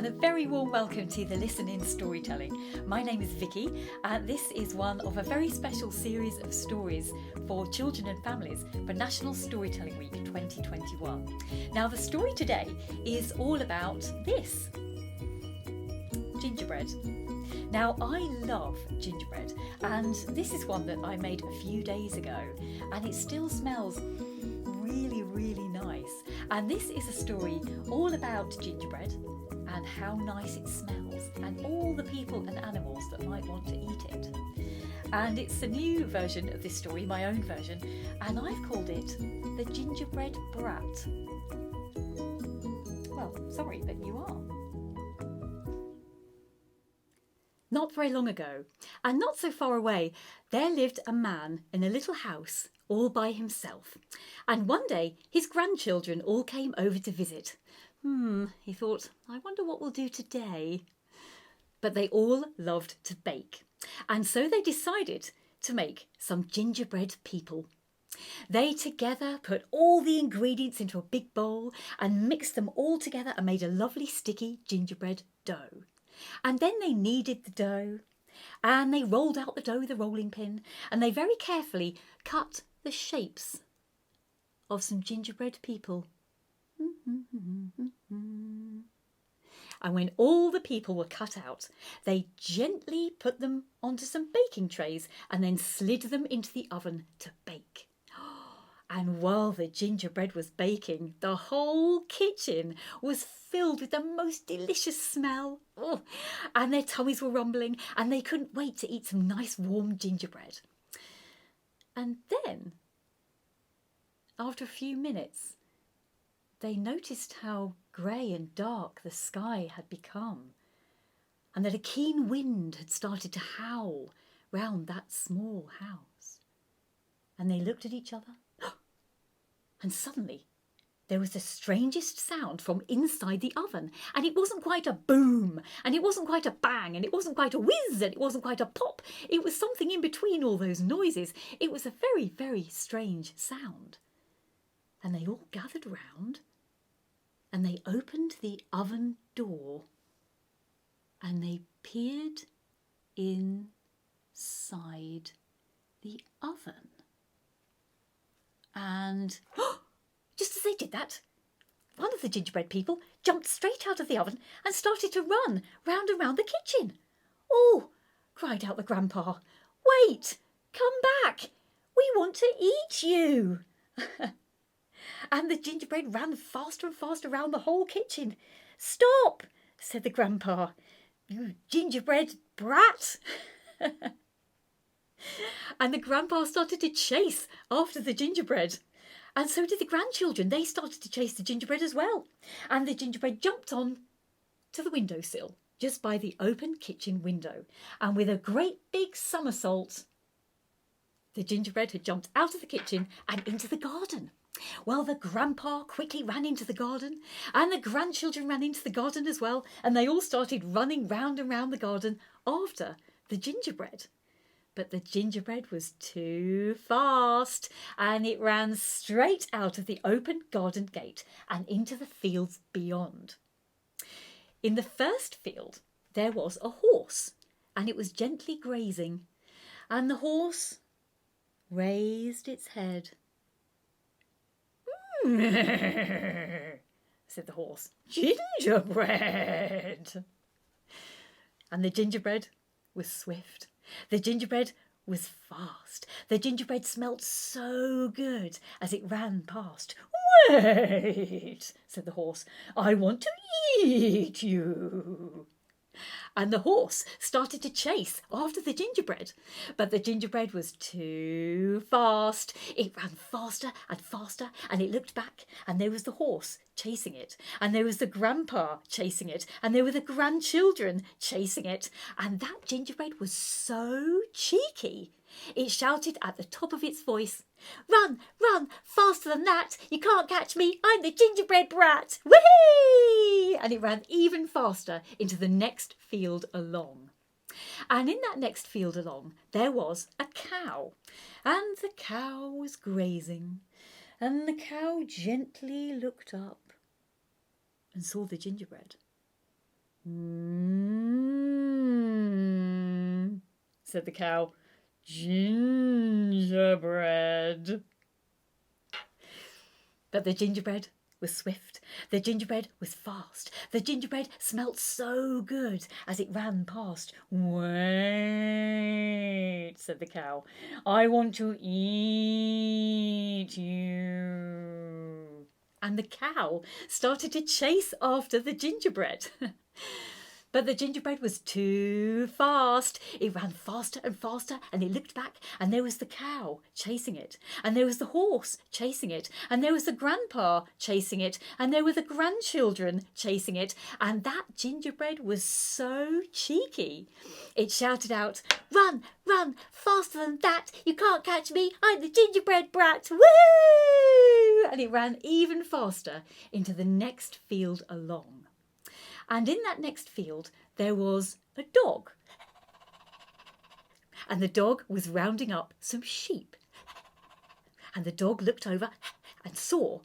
and a very warm welcome to the Listen In Storytelling. My name is Vickie, and this is one of a very special series of stories for children and families for National Storytelling Week 2021. Now, the story today is all about this: gingerbread. Now, I love gingerbread, and this is one that I made a few days ago, and it still smells really nice. And this is a story all about gingerbread and how nice it smells and all the people and animals that might want to eat it. And it's a new version of this story, my own version, and I've called it the Gingerbread Brat. Well, sorry, but you are. Not very long ago, and not so far away, there lived a man in a little house all by himself. And one day his grandchildren all came over to visit. He thought, I wonder what we'll do today. But they all loved to bake, and so they decided to make some gingerbread people. They together put all the ingredients into a big bowl and mixed them all together and made a lovely sticky gingerbread dough. And then they kneaded the dough, and they rolled out the dough with a rolling pin, and they very carefully cut the shapes of some gingerbread people. And when all the people were cut out, they gently put them onto some baking trays and then slid them into the oven to bake. And while the gingerbread was baking, the whole kitchen was filled with the most delicious smell. And their tummies were rumbling, and they couldn't wait to eat some nice warm gingerbread. And then, after a few minutes, they noticed how grey and dark the sky had become, and that a keen wind had started to howl round that small house. And they looked at each other, and suddenly there was the strangest sound from inside the oven, and it wasn't quite a boom, and it wasn't quite a bang, and it wasn't quite a whiz, and it wasn't quite a pop. It was something in between all those noises. It was a very strange sound. And they all gathered round, and they opened the oven door, and they peered inside the oven. And just as they did that, one of the gingerbread people jumped straight out of the oven and started to run round and round the kitchen. "Oh!" cried out the grandpa. "Wait! Come back! We want to eat you!" And the gingerbread ran faster and faster round the whole kitchen. "Stop!" said the grandpa. "You gingerbread brat!" And the grandpa started to chase after the gingerbread. And so did the grandchildren. They started to chase the gingerbread as well. And the gingerbread jumped on to the windowsill, just by the open kitchen window. And with a great big somersault, the gingerbread had jumped out of the kitchen and into the garden. Well, the grandpa quickly ran into the garden, and the grandchildren ran into the garden as well, and they all started running round and round the garden after the gingerbread. But the gingerbread was too fast, and it ran straight out of the open garden gate and into the fields beyond. In the first field there was a horse, and it was gently grazing, and the horse raised its head. Said the horse. "Gingerbread!" And the gingerbread was swift. The gingerbread was fast. The gingerbread smelt so good as it ran past. "Wait," said the horse. "I want to eat you." And the horse started to chase after the gingerbread. But the gingerbread was too fast. It ran faster and faster, and it looked back, and there was the horse chasing it, and there was the grandpa chasing it, and there were the grandchildren chasing it. And that gingerbread was so cheeky. It shouted at the top of its voice, "Run, run, faster than that! You can't catch me, I'm the Gingerbread Brat! Whee!" And it ran even faster into the next field along. And in that next field along, there was a cow, and the cow was grazing, and the cow gently looked up and saw the gingerbread. "Mmm," said the cow. "Gingerbread." But the gingerbread was swift, the gingerbread was fast, the gingerbread smelt so good as it ran past. "Wait," said the cow, "I want to eat you." And the cow started to chase after the gingerbread. But the gingerbread was too fast. It ran faster and faster, and it looked back, and there was the cow chasing it, and there was the horse chasing it, and there was the grandpa chasing it, and there were the grandchildren chasing it, and that gingerbread was so cheeky. It shouted out, "Run, run, faster than that! You can't catch me! I'm the Gingerbread Brat! Woo!" And it ran even faster into the next field along. And in that next field there was a dog. And the dog was rounding up some sheep. And the dog looked over and saw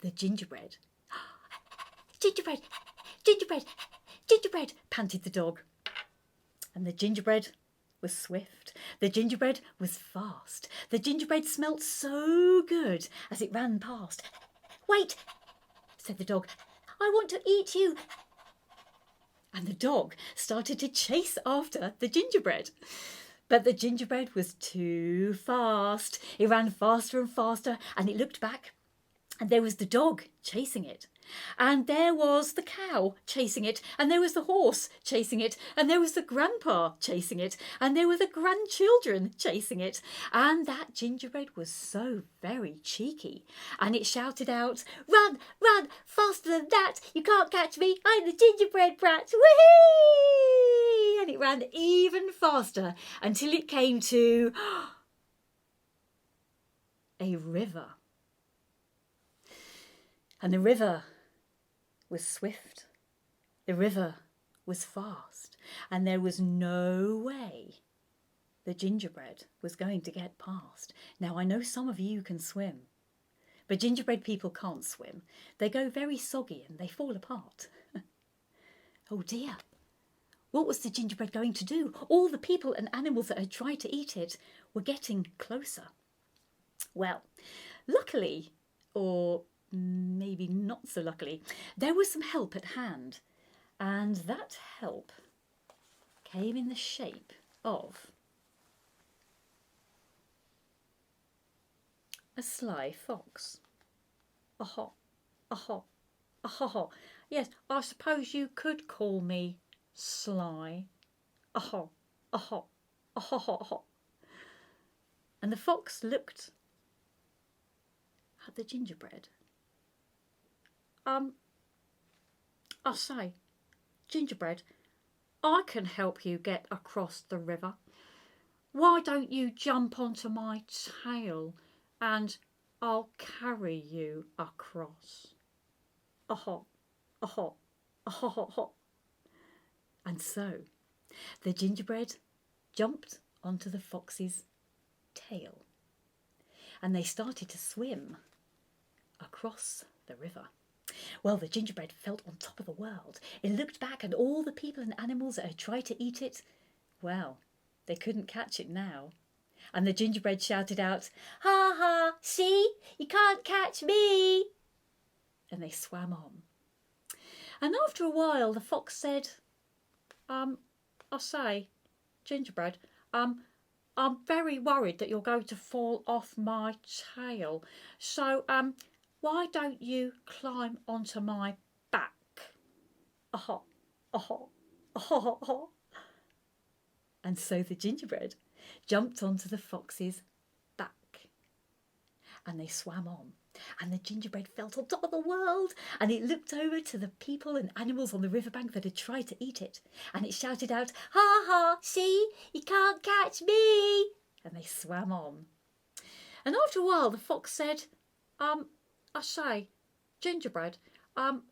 the gingerbread. "Gingerbread, gingerbread, gingerbread," panted the dog. And the gingerbread was swift. The gingerbread was fast. The gingerbread smelt so good as it ran past. "Wait," said the dog. "I want to eat you." And the dog started to chase after the gingerbread. But the gingerbread was too fast. It ran faster and faster, and it looked back, and there was the dog chasing it. And there was the cow chasing it, and there was the horse chasing it, and there was the grandpa chasing it, and there were the grandchildren chasing it. And that gingerbread was so very cheeky, and it shouted out, "Run, run, faster than that! You can't catch me! I'm the Gingerbread Brat! Whee!" And it ran even faster until it came to a river. And the river was swift, the river was fast, and there was no way the gingerbread was going to get past. Now, I know some of you can swim, but gingerbread people can't swim. They go very soggy and they fall apart. Oh dear, what was the gingerbread going to do? All the people and animals that had tried to eat it were getting closer. Well, luckily, or maybe not so luckily, there was some help at hand, and that help came in the shape of a sly fox. "Aha, aha, aha. Yes, I suppose you could call me sly. Aha, aha, aha, aha." And the fox looked at the gingerbread. "I say, gingerbread, I can help you get across the river. Why don't you jump onto my tail and I'll carry you across?" "Aha, aha, aha, aha." And so the gingerbread jumped onto the fox's tail, and they started to swim across the river. Well, the gingerbread felt on top of the world. It looked back, and all the people and animals that had tried to eat it, well, they couldn't catch it now. And the gingerbread shouted out, "Ha ha, see, you can't catch me." And they swam on. And after a while, the fox said, I say, gingerbread, I'm very worried that you're going to fall off my tail. So, why don't you climb onto my back?" "Aha, aha, aha, aha." And so the gingerbread jumped onto the fox's back, and they swam on. And the gingerbread felt on top of the world, and it looked over to the people and animals on the riverbank that had tried to eat it, and it shouted out, "Ha ha, see, you can't catch me." And they swam on. And after a while the fox said, I say, gingerbread, I'm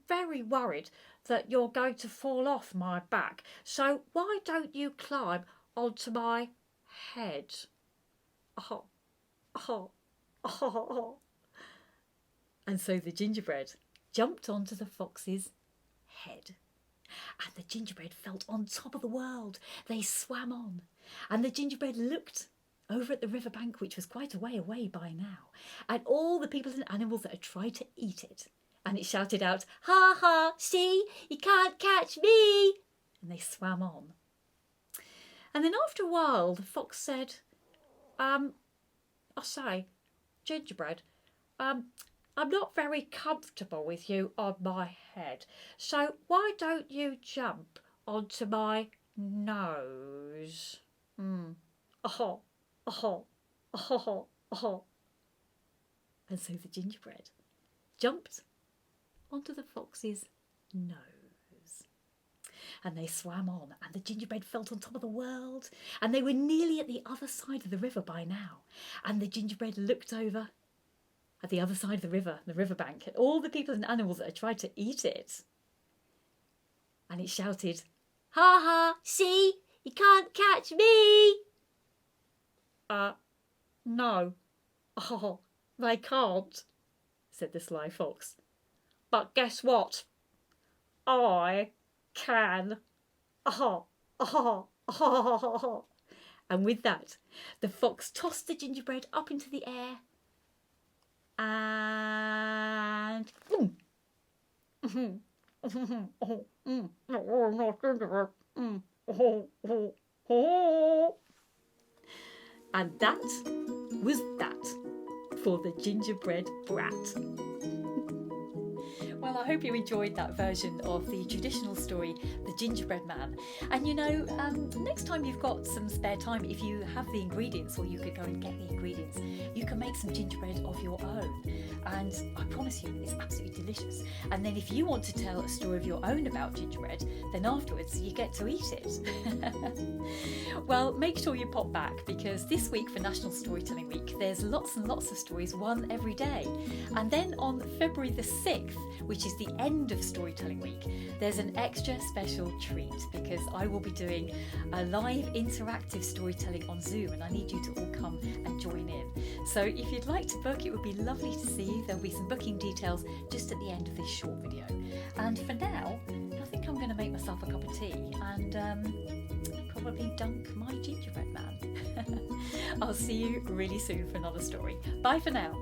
very worried that you're going to fall off my back, so why don't you climb onto my head?" "Aha, aha, aha, aha." And so the gingerbread jumped onto the fox's head, And the gingerbread felt on top of the world. They swam on, and the gingerbread looked over at the riverbank, which was quite a way away by now, at all the people and animals that had tried to eat it. And it shouted out, "Ha ha, see, you can't catch me!" And they swam on. And then after a while, the fox said, I say, Gingerbread, I'm not very comfortable with you on my head, so why don't you jump onto my nose? Oh, oh, oh, oh. And so the gingerbread jumped onto the fox's nose. And they swam on, and the gingerbread felt on top of the world, and they were nearly at the other side of the river by now. And the gingerbread looked over at the other side of the river, the riverbank, at all the people and animals that had tried to eat it. And it shouted, "Ha ha, see, you can't catch me!" No. Oh, they can't, said the sly fox. But guess what? I can. And with that, the fox tossed the gingerbread up into the air and boom. And that was that for the Gingerbread Brat. Well, I hope you enjoyed that version of the traditional story, The Gingerbread Man. And you know, next time you've got some spare time, if you have the ingredients, or you could go and get the ingredients, you can make some gingerbread of your own. And I promise you, it's absolutely delicious. And then if you want to tell a story of your own about gingerbread, then afterwards you get to eat it. Well, make sure you pop back, because this week for National Storytelling Week, there's lots and lots of stories, one every day. And then on February the 6th, which is the end of Storytelling Week, there's an extra special treat, because I will be doing a live interactive storytelling on Zoom, and I need you to all come and join in. So if you'd like to book, it would be lovely to see you. There'll be some booking details just at the end of this short video. And for now, I think I'm going to make myself a cup of tea and probably dunk my gingerbread man. I'll see you really soon for another story. Bye for now.